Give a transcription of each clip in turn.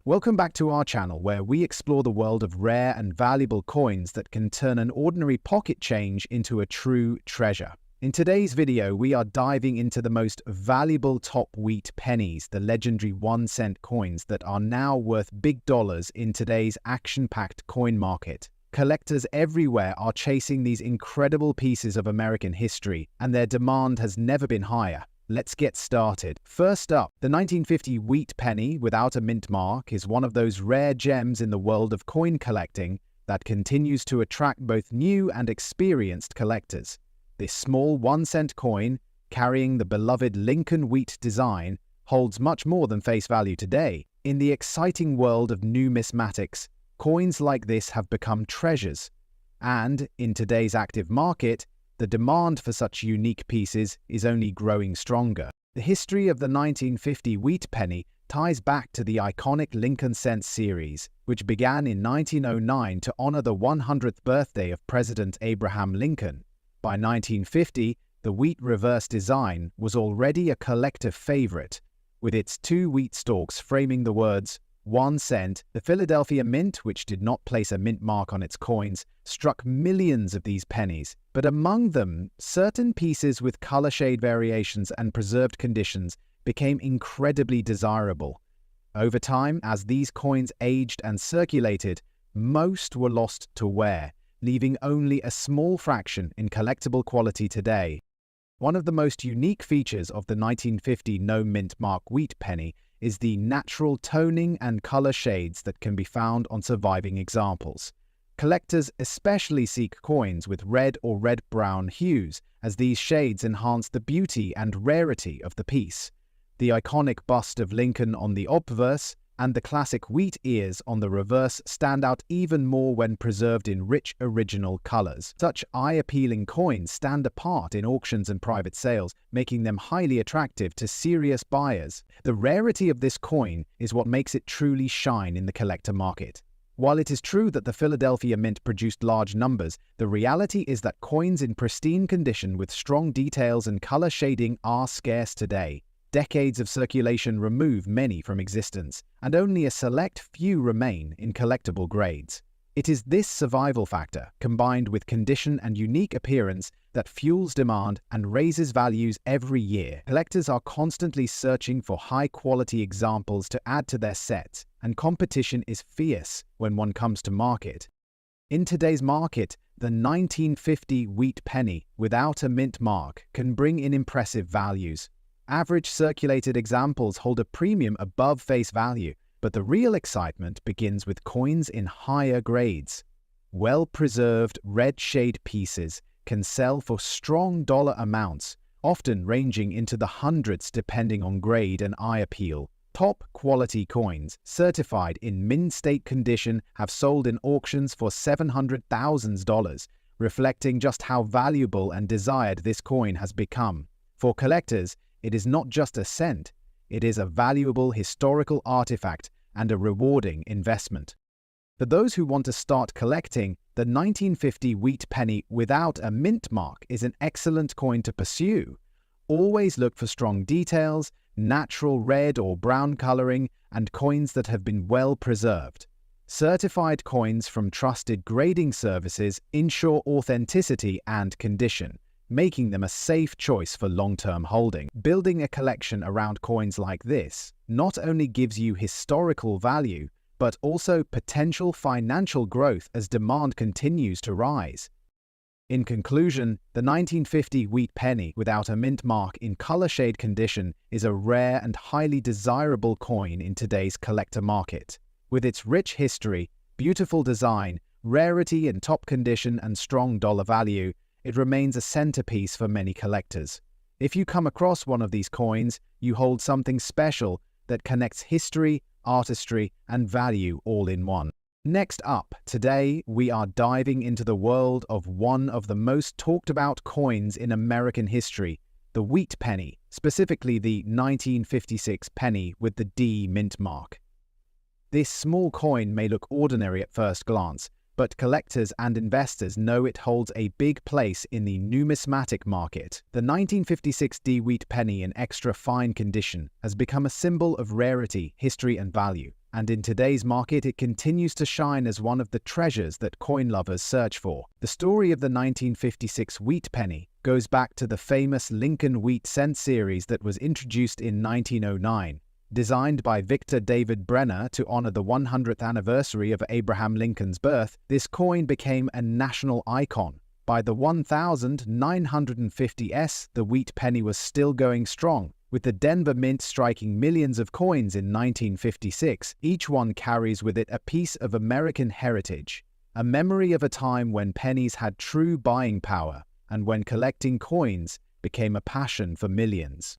Welcome back to our channel where we explore the world of rare and valuable coins that can turn an ordinary pocket change into a true treasure. In today's video, we are diving into the most valuable top wheat pennies, the legendary 1-cent coins that are now worth big dollars in today's action-packed coin market. Collectors everywhere are chasing these incredible pieces of American history, and their demand has never been higher. Let's get started. First up, the 1950 wheat penny without a mint mark is one of those rare gems in the world of coin collecting that continues to attract both new and experienced collectors. This small 1-cent coin, carrying the beloved Lincoln wheat design, holds much more than face value today. In the exciting world of numismatics, coins like this have become treasures, and in today's active market, the demand for such unique pieces is only growing stronger. The history of the 1950 wheat penny ties back to the iconic Lincoln Cent series, which began in 1909 to honor the 100th birthday of President Abraham Lincoln. By 1950, the wheat reverse design was already a collector favorite, with its two wheat stalks framing the words 1 cent. The Philadelphia Mint, which did not place a mint mark on its coins, struck millions of these pennies, but among them, certain pieces with color shade variations and preserved conditions became incredibly desirable. Over time, as these coins aged and circulated, most were lost to wear, leaving only a small fraction in collectible quality today. One of the most unique features of the 1950 no mint mark wheat penny is the natural toning and color shades that can be found on surviving examples. Collectors especially seek coins with red or red-brown hues, as these shades enhance the beauty and rarity of the piece. The iconic bust of Lincoln on the obverse and the classic wheat ears on the reverse stand out even more when preserved in rich original colors. Such eye-appealing coins stand apart in auctions and private sales, making them highly attractive to serious buyers. The rarity of this coin is what makes it truly shine in the collector market. While it is true that the Philadelphia Mint produced large numbers, the reality is that coins in pristine condition with strong details and color shading are scarce today. Decades of circulation remove many from existence, and only a select few remain in collectible grades. It is this survival factor, combined with condition and unique appearance, that fuels demand and raises values every year. Collectors are constantly searching for high-quality examples to add to their sets, and competition is fierce when one comes to market. In today's market, the 1950 wheat penny without a mint mark can bring in impressive values. Average circulated examples hold a premium above face value, but the real excitement begins with coins in higher grades. Well-preserved red shade pieces can sell for strong dollar amounts, often ranging into the hundreds depending on grade and eye appeal. Top quality coins, certified in mint state condition, have sold in auctions for $700,000, reflecting just how valuable and desired this coin has become. For collectors, it is not just a cent, it is a valuable historical artifact and a rewarding investment. For those who want to start collecting, the 1950 wheat penny without a mint mark is an excellent coin to pursue. Always look for strong details, natural red or brown coloring, and coins that have been well preserved. Certified coins from trusted grading services ensure authenticity and condition, making them a safe choice for long-term holding. Building a collection around coins like this not only gives you historical value, but also potential financial growth as demand continues to rise. In conclusion, the 1950 wheat penny without a mint mark in color shade condition is a rare and highly desirable coin in today's collector market. With its rich history, beautiful design, rarity in top condition, and strong dollar value, it remains a centerpiece for many collectors. If you come across one of these coins, you hold something special that connects history, artistry, and value all in one. Next up, today we are diving into the world of one of the most talked about coins in American history, the wheat penny, specifically the 1956 penny with the D mint mark. This small coin may look ordinary at first glance, but collectors and investors know it holds a big place in the numismatic market. The 1956 D wheat penny in extra fine condition has become a symbol of rarity, history, and value. and in today's market it continues to shine as one of the treasures that coin lovers search for. The story of the 1956 Wheat Penny goes back to the famous Lincoln Wheat Cent series that was introduced in 1909. Designed by Victor David Brenner to honor the 100th anniversary of Abraham Lincoln's birth, this coin became a national icon. By the 1950s, the Wheat Penny was still going strong, with the Denver Mint striking millions of coins in 1956. Each one carries with it a piece of American heritage, a memory of a time when pennies had true buying power and when collecting coins became a passion for millions.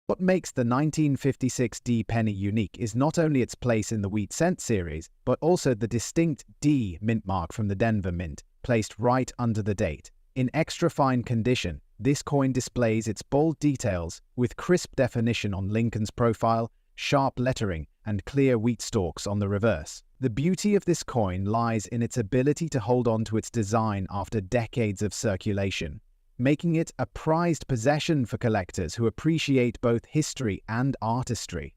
What makes the 1956 D penny unique is not only its place in the Wheat Cent series, but also the distinct D mint mark from the Denver Mint, placed right under the date. In extra fine condition, this coin displays its bold details with crisp definition on Lincoln's profile, sharp lettering, and clear wheat stalks on the reverse. The beauty of this coin lies in its ability to hold on to its design after decades of circulation, making it a prized possession for collectors who appreciate both history and artistry.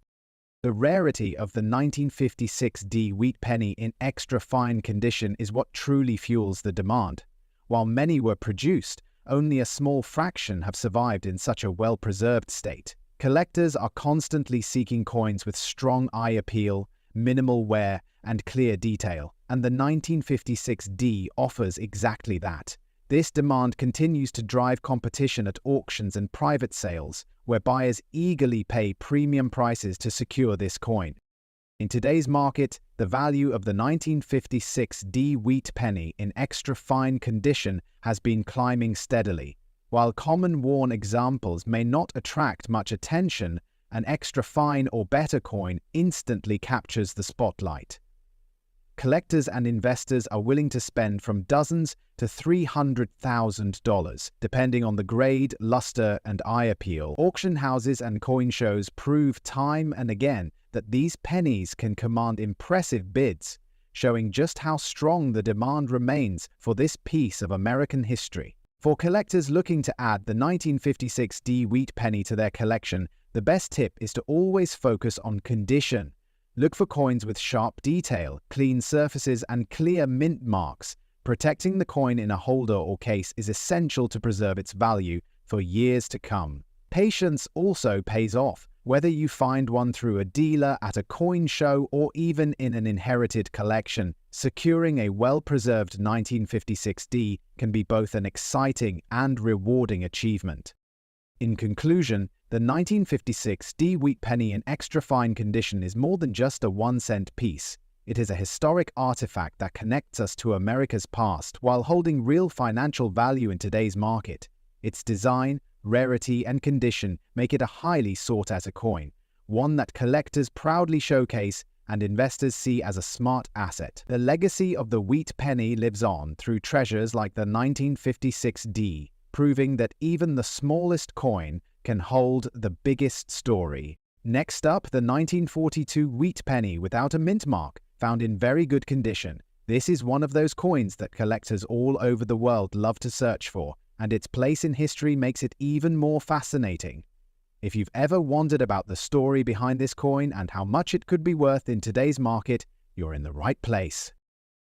The rarity of the 1956 D Wheat Penny in extra fine condition is what truly fuels the demand. While many were produced, only a small fraction have survived in such a well-preserved state. Collectors are constantly seeking coins with strong eye appeal, minimal wear, and clear detail, and the 1956 D offers exactly that. This demand continues to drive competition at auctions and private sales, where buyers eagerly pay premium prices to secure this coin. In today's market, the value of the 1956 D Wheat Penny in extra fine condition has been climbing steadily. While common worn examples may not attract much attention, an extra fine or better coin instantly captures the spotlight. Collectors and investors are willing to spend from dozens to $300,000, depending on the grade, luster, and eye appeal. Auction houses and coin shows prove time and again that these pennies can command impressive bids, showing just how strong the demand remains for this piece of American history. For collectors looking to add the 1956 D Wheat Penny to their collection, the best tip is to always focus on condition. Look for coins with sharp detail, clean surfaces, and clear mint marks. Protecting the coin in a holder or case is essential to preserve its value for years to come. Patience also pays off. Whether you find one through a dealer, at a coin show, or even in an inherited collection, securing a well-preserved 1956 D can be both an exciting and rewarding achievement. In conclusion, the 1956 D Wheat Penny in extra fine condition is more than just a 1-cent piece. It is a historic artifact that connects us to America's past while holding real financial value in today's market. Its design, rarity, and condition make it a highly sought-after coin, one that collectors proudly showcase and investors see as a smart asset. The legacy of the Wheat Penny lives on through treasures like the 1956 D, proving that even the smallest coin can hold the biggest story. Next up, the 1942 Wheat Penny without a mint mark, found in very good condition. This is one of those coins that collectors all over the world love to search for, and its place in history makes it even more fascinating. If you've ever wondered about the story behind this coin and how much it could be worth in today's market, you're in the right place.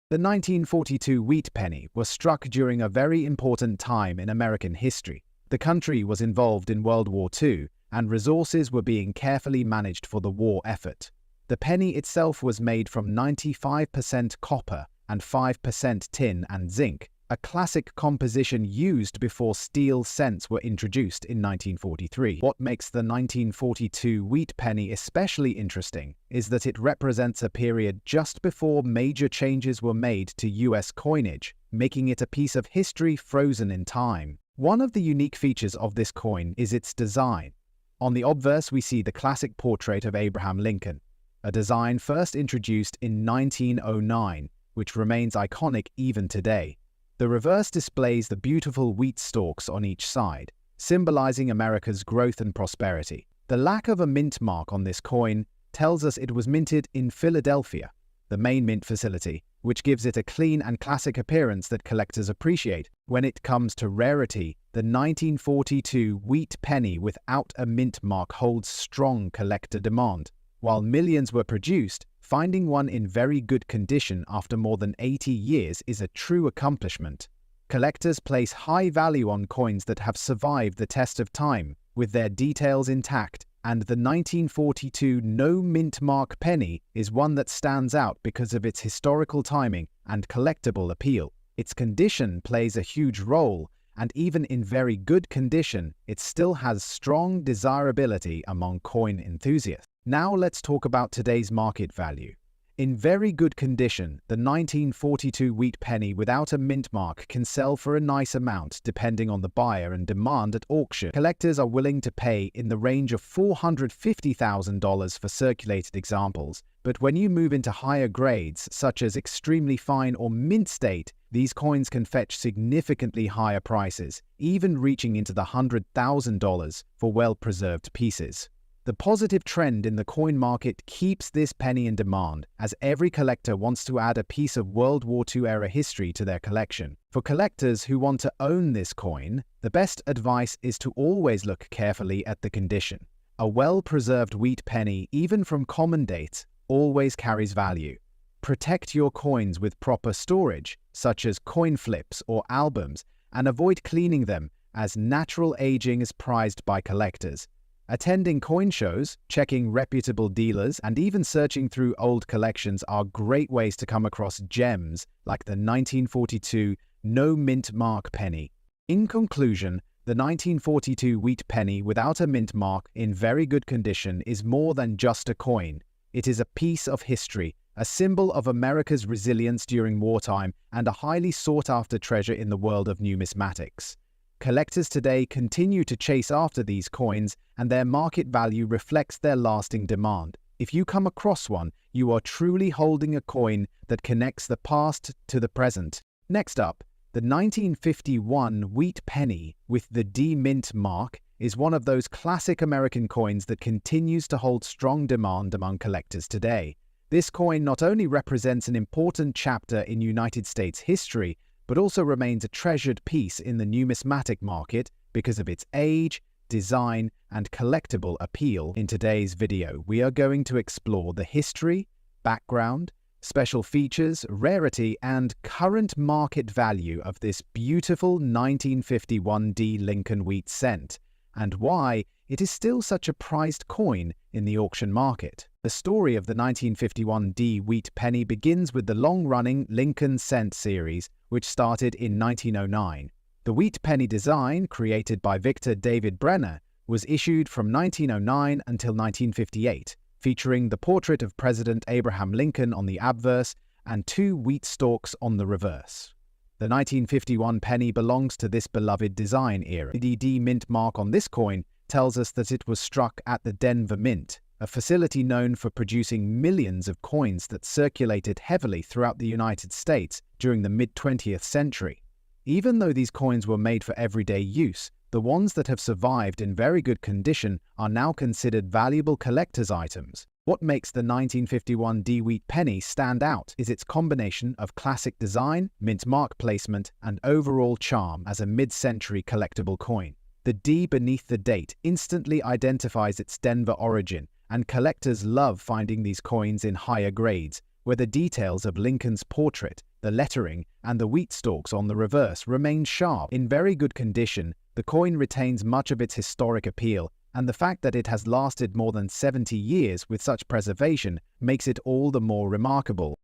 The 1942 Wheat Penny was struck during a very important time in American history. The country was involved in World War II, and resources were being carefully managed for the war effort. The penny itself was made from 95% copper and 5% tin and zinc, a classic composition used before steel cents were introduced in 1943. What makes the 1942 Wheat Penny especially interesting is that it represents a period just before major changes were made to US coinage, making it a piece of history frozen in time. One of the unique features of this coin is its design. On the obverse, we see the classic portrait of Abraham Lincoln, a design first introduced in 1909, which remains iconic even today. The reverse displays the beautiful wheat stalks on each side, symbolizing America's growth and prosperity. The lack of a mint mark on this coin tells us it was minted in Philadelphia, the main mint facility, which gives it a clean and classic appearance that collectors appreciate. When it comes to rarity, the 1942 Wheat Penny without a mint mark holds strong collector demand. While millions were produced, finding one in very good condition after more than 80 years is a true accomplishment. Collectors place high value on coins that have survived the test of time, with their details intact, and the 1942 no mint mark penny is one that stands out because of its historical timing and collectible appeal. Its condition plays a huge role, and even in very good condition, it still has strong desirability among coin enthusiasts. Now let's talk about today's market value. In very good condition, the 1942 wheat penny without a mint mark can sell for a nice amount depending on the buyer and demand at auction. Collectors are willing to pay in the range of $450,000 for circulated examples, but when you move into higher grades, such as extremely fine or mint state, these coins can fetch significantly higher prices, even reaching into the $100,000 for well-preserved pieces. The positive trend in the coin market keeps this penny in demand, as every collector wants to add a piece of World War II-era history to their collection. For collectors who want to own this coin, the best advice is to always look carefully at the condition. A well-preserved wheat penny, even from common dates, always carries value. Protect your coins with proper storage, such as coin flips or albums, and avoid cleaning them, as natural aging is prized by collectors. Attending coin shows, checking reputable dealers, and even searching through old collections are great ways to come across gems like the 1942 no mint mark penny. In conclusion, the 1942 wheat penny without a mint mark in very good condition is more than just a coin. It is a piece of history, a symbol of America's resilience during wartime, and a highly sought-after treasure in the world of numismatics. Collectors today continue to chase after these coins, and their market value reflects their lasting demand. If you come across one, you are truly holding a coin that connects the past to the present. Next up, the 1951 wheat penny with the D mint mark is one of those classic American coins that continues to hold strong demand among collectors today. This coin not only represents an important chapter in United States history, but also remains a treasured piece in the numismatic market because of its age, design, and collectible appeal. In today's video, we are going to explore the history, background, special features, rarity, and current market value of this beautiful 1951 D Lincoln wheat cent, and why it is still such a prized coin in the auction market. The story of the 1951 D wheat penny begins with the long-running Lincoln cent series, which started in 1909. The wheat penny design, created by Victor David Brenner, was issued from 1909 until 1958, featuring the portrait of President Abraham Lincoln on the obverse and two wheat stalks on the reverse. The 1951 penny belongs to this beloved design era. The D mint mark on this coin tells us that it was struck at the Denver Mint, a facility known for producing millions of coins that circulated heavily throughout the United States during the mid-20th century. Even though these coins were made for everyday use, the ones that have survived in very good condition are now considered valuable collector's items. What makes the 1951 D wheat penny stand out is its combination of classic design, mint mark placement, and overall charm as a mid-century collectible coin. The D beneath the date instantly identifies its Denver origin, and collectors love finding these coins in higher grades, where the details of Lincoln's portrait, the lettering, and the wheat stalks on the reverse remain sharp. In very good condition, the coin retains much of its historic appeal, and the fact that it has lasted more than 70 years with such preservation makes it all the more remarkable.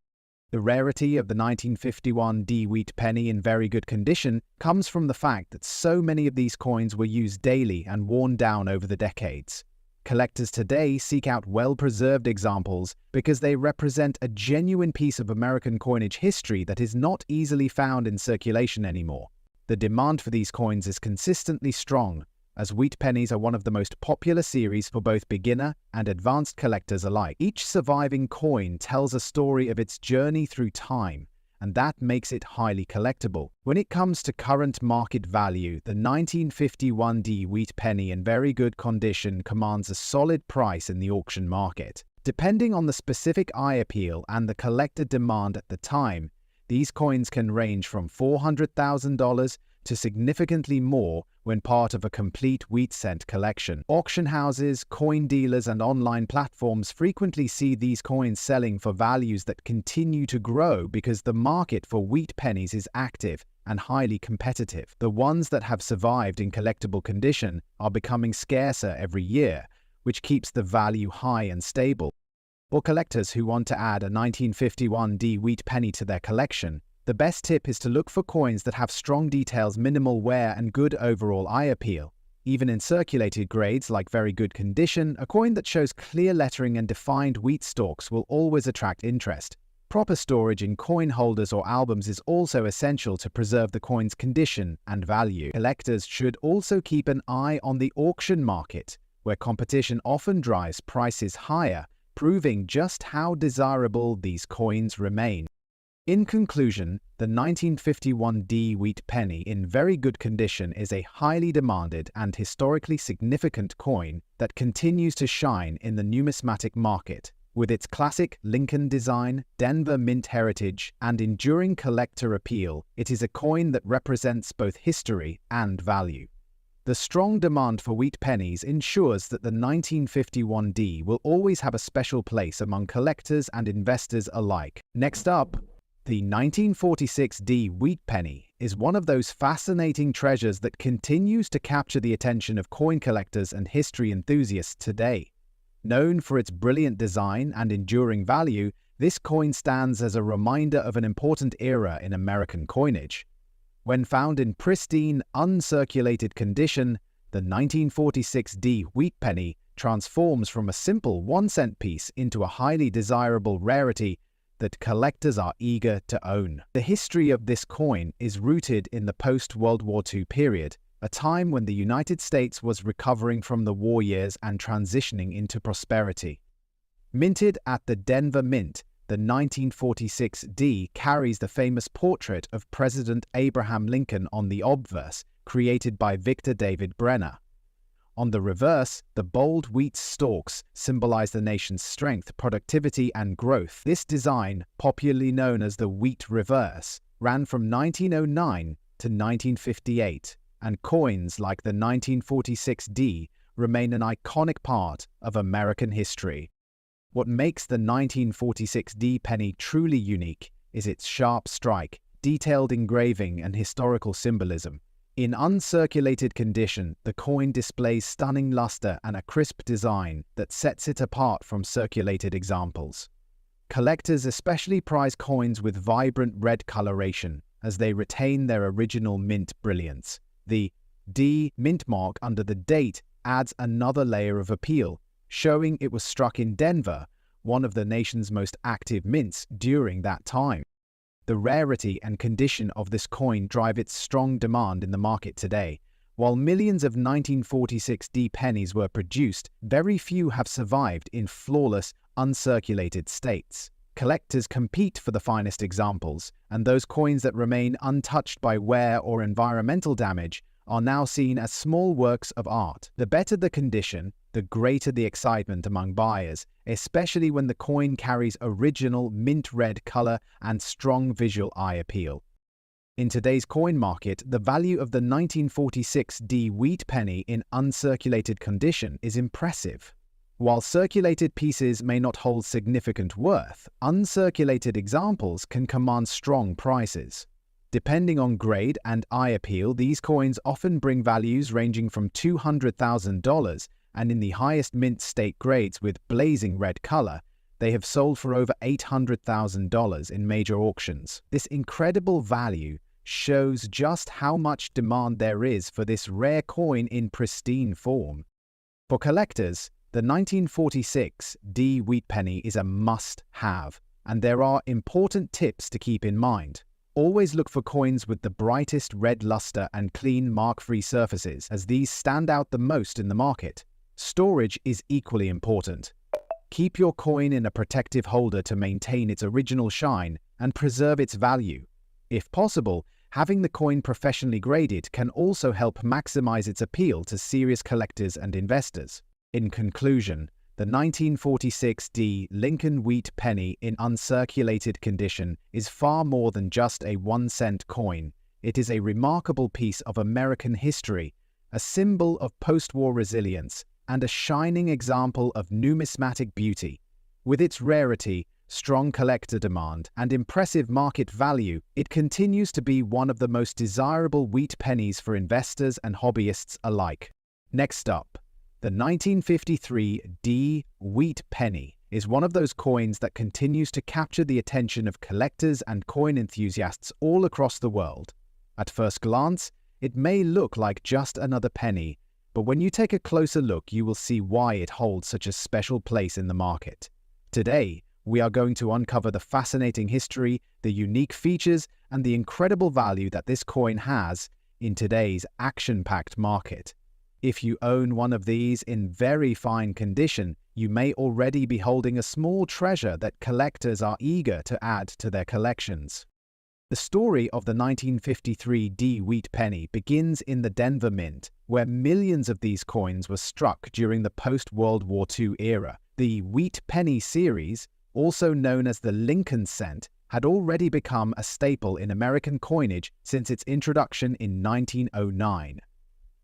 The rarity of the 1951 D wheat penny in very good condition comes from the fact that so many of these coins were used daily and worn down over the decades. Collectors today seek out well-preserved examples because they represent a genuine piece of American coinage history that is not easily found in circulation anymore. The demand for these coins is consistently strong, as wheat pennies are one of the most popular series for both beginner and advanced collectors alike. Each surviving coin tells a story of its journey through time, and that makes it highly collectible. When it comes to current market value, the 1951 D wheat penny in very good condition commands a solid price in the auction market. Depending on the specific eye appeal and the collector demand at the time, these coins can range from $400,000 to significantly more, when part of a complete wheat cent collection. Auction houses, coin dealers, and online platforms frequently see these coins selling for values that continue to grow because the market for wheat pennies is active and highly competitive. The ones that have survived in collectible condition are becoming scarcer every year, which keeps the value high and stable. For collectors who want to add a 1951D wheat penny to their collection, the best tip is to look for coins that have strong details, minimal wear, and good overall eye appeal. Even in circulated grades like very good condition, a coin that shows clear lettering and defined wheat stalks will always attract interest. Proper storage in coin holders or albums is also essential to preserve the coin's condition and value. Collectors should also keep an eye on the auction market, where competition often drives prices higher, proving just how desirable these coins remain. In conclusion, the 1951D wheat penny in very good condition is a highly demanded and historically significant coin that continues to shine in the numismatic market. With its classic Lincoln design, Denver mint heritage, and enduring collector appeal, it is a coin that represents both history and value. The strong demand for wheat pennies ensures that the 1951D will always have a special place among collectors and investors alike. Next up, the 1946D wheat penny is one of those fascinating treasures that continues to capture the attention of coin collectors and history enthusiasts today. Known for its brilliant design and enduring value, this coin stands as a reminder of an important era in American coinage. When found in pristine, uncirculated condition, the 1946D wheat penny transforms from a simple 1-cent piece into a highly desirable rarity that collectors are eager to own. The history of this coin is rooted in the post-World War II period, a time when the United States was recovering from the war years and transitioning into prosperity. Minted at the Denver Mint, the 1946D carries the famous portrait of President Abraham Lincoln on the obverse, created by Victor David Brenner. On the reverse, the bold wheat stalks symbolize the nation's strength, productivity, and growth. This design, popularly known as the wheat reverse, ran from 1909 to 1958, and coins like the 1946D remain an iconic part of American history. What makes the 1946D penny truly unique is its sharp strike, detailed engraving, and historical symbolism. In uncirculated condition, the coin displays stunning luster and a crisp design that sets it apart from circulated examples. Collectors especially prize coins with vibrant red coloration, as they retain their original mint brilliance. The D mint mark under the date adds another layer of appeal, showing it was struck in Denver, one of the nation's most active mints during that time. The rarity and condition of this coin drive its strong demand in the market today. While millions of 1946D pennies were produced, very few have survived in flawless, uncirculated states. Collectors compete for the finest examples, and those coins that remain untouched by wear or environmental damage are now seen as small works of art. The better the condition, the greater the excitement among buyers, especially when the coin carries original mint red color and strong visual eye appeal. In today's coin market, the value of the 1946D wheat penny in uncirculated condition is impressive. While circulated pieces may not hold significant worth, uncirculated examples can command strong prices. Depending on grade and eye appeal, these coins often bring values ranging from $200,000, and in the highest mint state grades with blazing red color, they have sold for over $800,000 in major auctions. This incredible value shows just how much demand there is for this rare coin in pristine form. For collectors, the 1946D wheat penny is a must-have, and there are important tips to keep in mind. Always look for coins with the brightest red luster and clean mark-free surfaces, as these stand out the most in the market. Storage is equally important. Keep your coin in a protective holder to maintain its original shine and preserve its value. If possible, having the coin professionally graded can also help maximize its appeal to serious collectors and investors. In conclusion, the 1946D Lincoln wheat penny in uncirculated condition is far more than just a 1-cent coin. It is a remarkable piece of American history a symbol of post-war resilience and a shining example of numismatic beauty. With its rarity, strong collector demand, and impressive market value, it continues to be one of the most desirable wheat pennies for investors and hobbyists alike. Next up, the 1953 D Wheat Penny is one of those coins that continues to capture the attention of collectors and coin enthusiasts all across the world. At first glance, it may look like just another penny, but when you take a closer look, you will see why it holds such a special place in the market. Today, we are going to uncover the fascinating history, the unique features, and the incredible value that this coin has in today's action-packed market. If you own one of these in very fine condition, you may already be holding a small treasure that collectors are eager to add to their collections. The story of the 1953 D Wheat Penny begins in the Denver Mint, where millions of these coins were struck during the post-World War II era. The Wheat Penny series, also known as the Lincoln Cent, had already become a staple in American coinage since its introduction in 1909.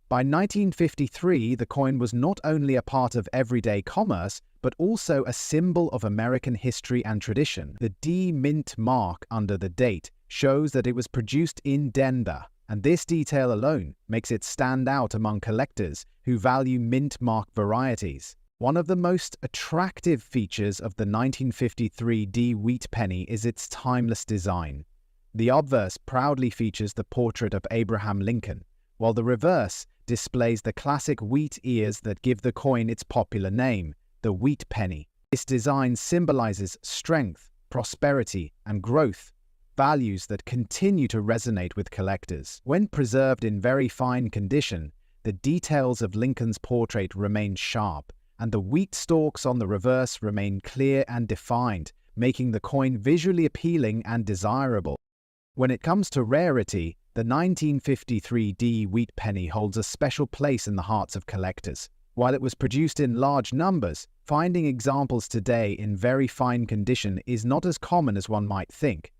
By 1953, the coin was not only a part of everyday commerce, but also a symbol of American history and tradition. The D Mint mark under the date shows that it was produced in Denver, and this detail alone makes it stand out among collectors who value mint mark varieties. One of the most attractive features of the 1953 D Wheat Penny is its timeless design. The obverse proudly features the portrait of Abraham Lincoln, while the reverse displays the classic wheat ears that give the coin its popular name, the Wheat Penny. This design symbolizes strength, prosperity, and growth, values that continue to resonate with collectors. When preserved in very fine condition, the details of Lincoln's portrait remain sharp, and the wheat stalks on the reverse remain clear and defined, making the coin visually appealing and desirable. When it comes to rarity, the 1953 D Wheat Penny holds a special place in the hearts of collectors. While it was produced in large numbers, finding examples today in very fine condition is not as common as one might think.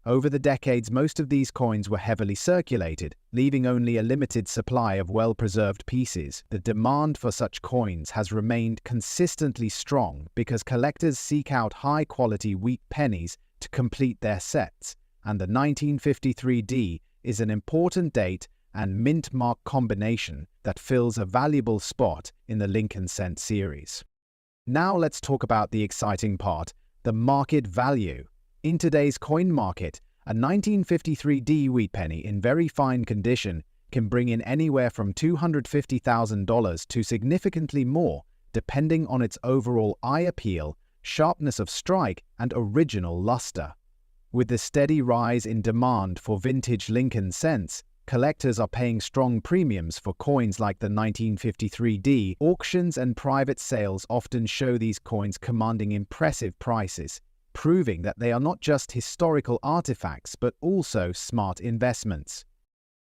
Over the decades, most of these coins were heavily circulated, leaving only a limited supply of well-preserved pieces. The demand for such coins has remained consistently strong because collectors seek out high-quality wheat pennies to complete their sets, and the 1953 D is an important date and mint mark combination that fills a valuable spot in the Lincoln Cent series. Now let's talk about the exciting part, the market value. In today's coin market, a 1953 D Wheat Penny in very fine condition can bring in anywhere from $250,000 to significantly more, depending on its overall eye appeal, sharpness of strike, and original luster. With the steady rise in demand for vintage Lincoln Cents, collectors are paying strong premiums for coins like the 1953 D. Auctions and private sales often show these coins commanding impressive prices, proving that they are not just historical artifacts but also smart investments.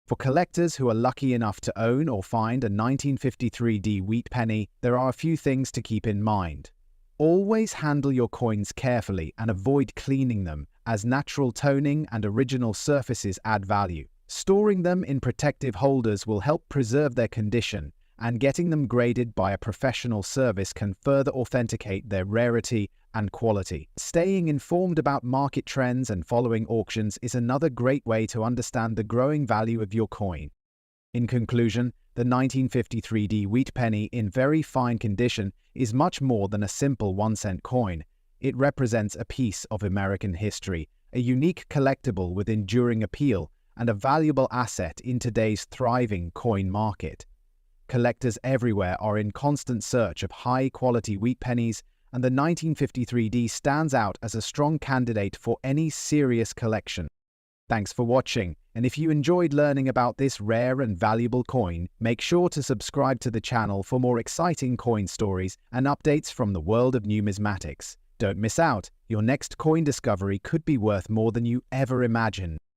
For collectors who are lucky enough to own or find a 1953 D Wheat Penny, there are a few things to keep in mind. Always handle your coins carefully and avoid cleaning them, as natural toning and original surfaces add value. Storing them in protective holders will help preserve their condition, and getting them graded by a professional service can further authenticate their rarity and quality. Staying informed about market trends and following auctions is another great way to understand the growing value of your coin. In conclusion, the 1953 D Wheat Penny in very fine condition is much more than a simple 1-cent coin. It represents a piece of American history, a unique collectible with enduring appeal, and a valuable asset in today's thriving coin market. Collectors everywhere are in constant search of high-quality wheat pennies, and the 1953 D stands out as a strong candidate for any serious collection. Thanks for watching, and if you enjoyed learning about this rare and valuable coin, make sure to subscribe to the channel for more exciting coin stories and updates from the world of numismatics. Don't miss out, your next coin discovery could be worth more than you ever imagined.